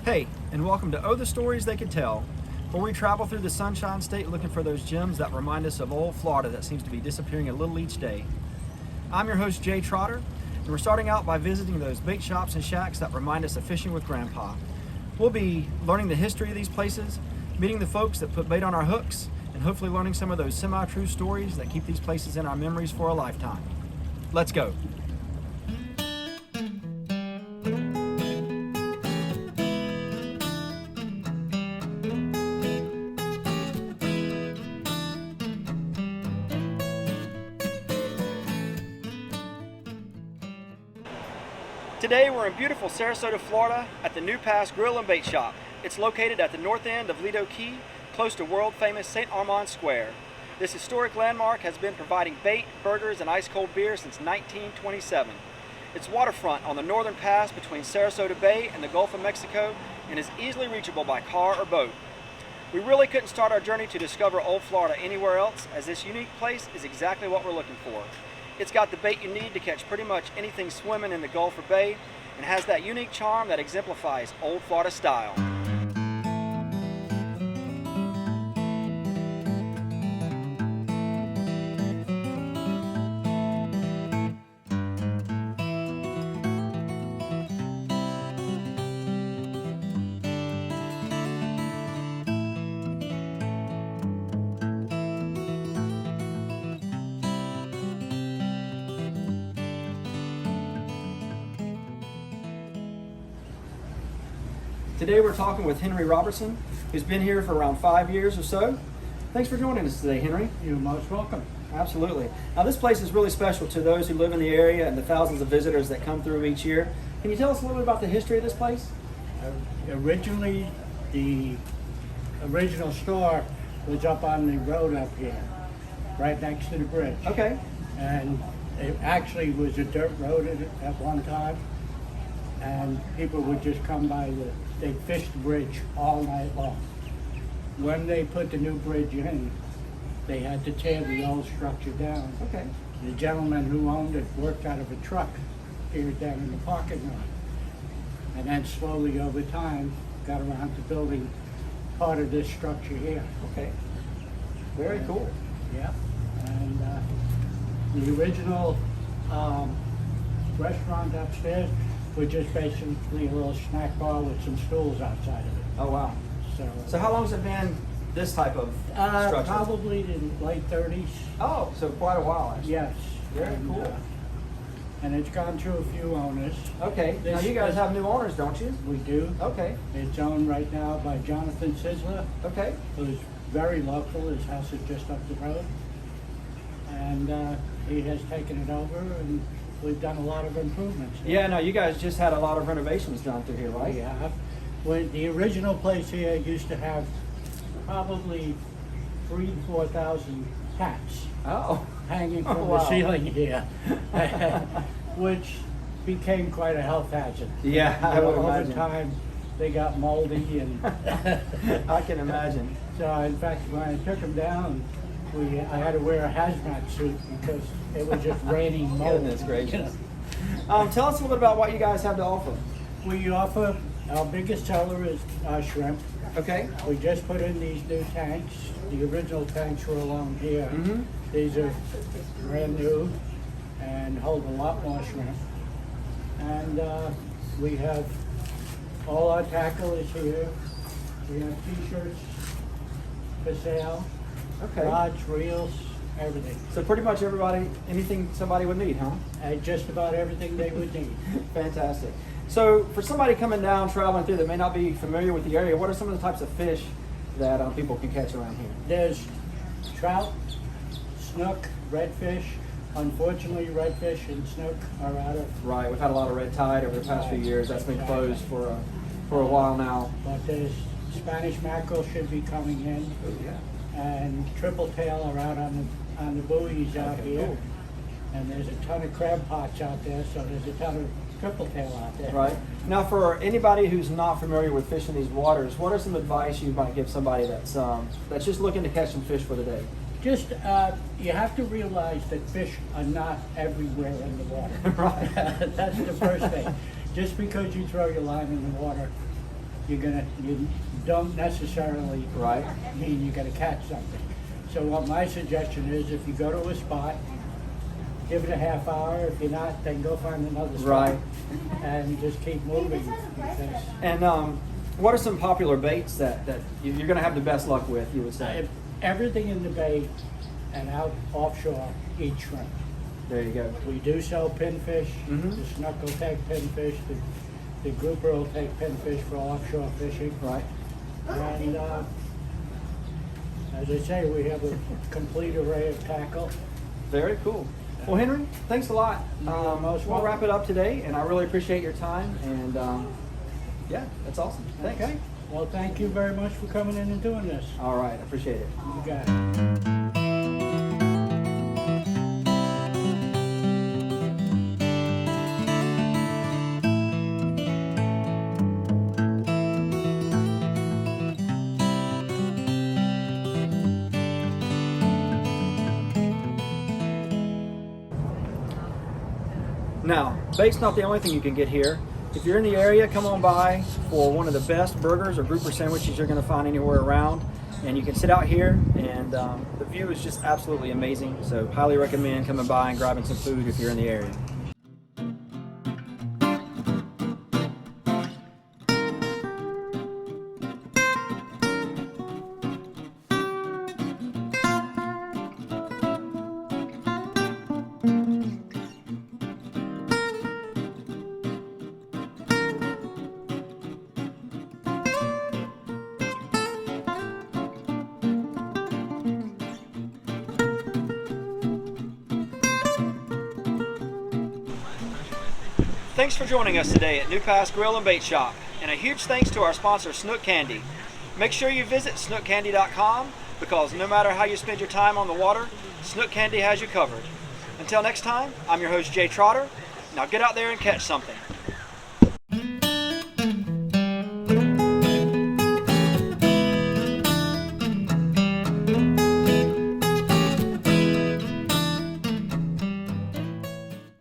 Hey, and welcome to Oh, the Stories They Could Tell, where we travel through the Sunshine State looking for those gems that remind us of old Florida that seems to be disappearing a little each day. I'm your host, Jay Trotter, and we're starting out by visiting those bait shops and shacks that remind us of fishing with Grandpa. We'll be learning the history of these places, meeting the folks that put bait on our hooks, and hopefully learning some of those semi-true stories that keep these places in our memories for a lifetime. Let's go. Today we're in beautiful Sarasota, Florida at the New Pass Grill and Bait Shop. It's located at the north end of Lido Key, close to world-famous St. Armand Square. This historic landmark has been providing bait, burgers, and ice-cold beer since 1927. It's waterfront on the northern pass between Sarasota Bay and the Gulf of Mexico and is easily reachable by car or boat. We really couldn't start our journey to discover old Florida anywhere else, as this unique place is exactly what we're looking for. It's got the bait you need to catch pretty much anything swimming in the Gulf or Bay, and has that unique charm that exemplifies old Florida style. Today we're talking with Henry Robertson, who's been here for around 5 years or so. Thanks for joining us today, Henry. You're most welcome. Absolutely. Now this place is really special to those who live in the area and the thousands of visitors that come through each year. Can you tell us a little bit about the history of this place? Originally, the original store was up on the road up here, right next to the bridge. Okay. And it actually was a dirt road at one time, and people would just come by they'd fish the bridge all night long. When they put the new bridge in, they had to tear the old structure down. Okay. The gentleman who owned it worked out of a truck here down in the parking lot. And then slowly over time, got around to building part of this structure here. Okay. Very cool. Yeah. And the original restaurant upstairs was just basically a little snack bar with some stools outside of it. Oh, wow. So how long has it been this type of structure? Probably in the late 30s. Oh, so quite a while, actually. Yes. Very cool. And it's gone through a few owners. Okay. Now you guys have new owners, don't you? We do. Okay. It's owned right now by Jonathan Sizzler. Okay. Who's very local. His house is just up the road. And he has taken it over, and we've done a lot of improvements here. Yeah, no, you guys just had a lot of renovations done through here, right? We have. When the original place here used to have probably 3,000 to 4,000 hats hanging from the ceiling here, which became quite a health hazard. Yeah, I would Over imagine. time, they got moldy, and I can imagine. so in fact, when I took them down, I had to wear a hazmat suit because it was just raining mold. Goodness gracious. Tell us a little bit about what you guys have to offer. We offer, our biggest seller is shrimp. Okay. We just put in these new tanks. The original tanks were along here. Mm-hmm. These are brand new and hold a lot more shrimp. And we have, all our tackle is here. We have t-shirts for sale. Okay. Rods, reels, everything. So pretty much anything somebody would need, huh? Just about everything they would need. Fantastic. So for somebody coming down, traveling through that may not be familiar with the area, what are some of the types of fish that people can catch around here? There's trout, snook, redfish. Unfortunately, redfish and snook are out of. Right, we've had a lot of red tide over the past few years. That's been closed for a while now. But there's Spanish mackerel should be coming in. Oh, yeah. And triple tail are out on the buoys out here. Cool. And there's a ton of crab pots out there, so there's a ton of triple tail out there. Right. Now for anybody who's not familiar with fishing these waters, what are some advice you might give somebody that's just looking to catch some fish for the day? Just, you have to realize that fish are not everywhere in the water. Right. That's the first thing. Just because you throw your line in the water you don't necessarily Right. mean you're gonna catch something. So what my suggestion is, if you go to a spot, give it a half hour. If you're not, then go find another spot. Right. And just keep moving. Because And what are some popular baits that you're going to have the best luck with, you would say? everything in the bay and out offshore eats shrimp. There you go. We do sell pinfish. Mhm. The snook will take pinfish. The grouper will take pinfish for offshore fishing. Right. And as I say, we have a complete array of tackle. Very cool. Well, Henry, thanks a lot. most We'll welcome. wrap it up today, and I really appreciate your time. And yeah, that's awesome. Thanks. Okay. Well, thank you very much for coming in and doing this. All right, I appreciate it. You got it. Now, bait's not the only thing you can get here. If you're in the area, come on by for one of the best burgers or grouper sandwiches you're going to find anywhere around. And you can sit out here, and the view is just absolutely amazing. So highly recommend coming by and grabbing some food if you're in the area. Thanks for joining us today at New Pass Grill and Bait Shop, and a huge thanks to our sponsor Snook Candy. Make sure you visit snookcandy.com, because no matter how you spend your time on the water, Snook Candy has you covered. Until next time, I'm your host Jay Trotter. Now get out there and catch something.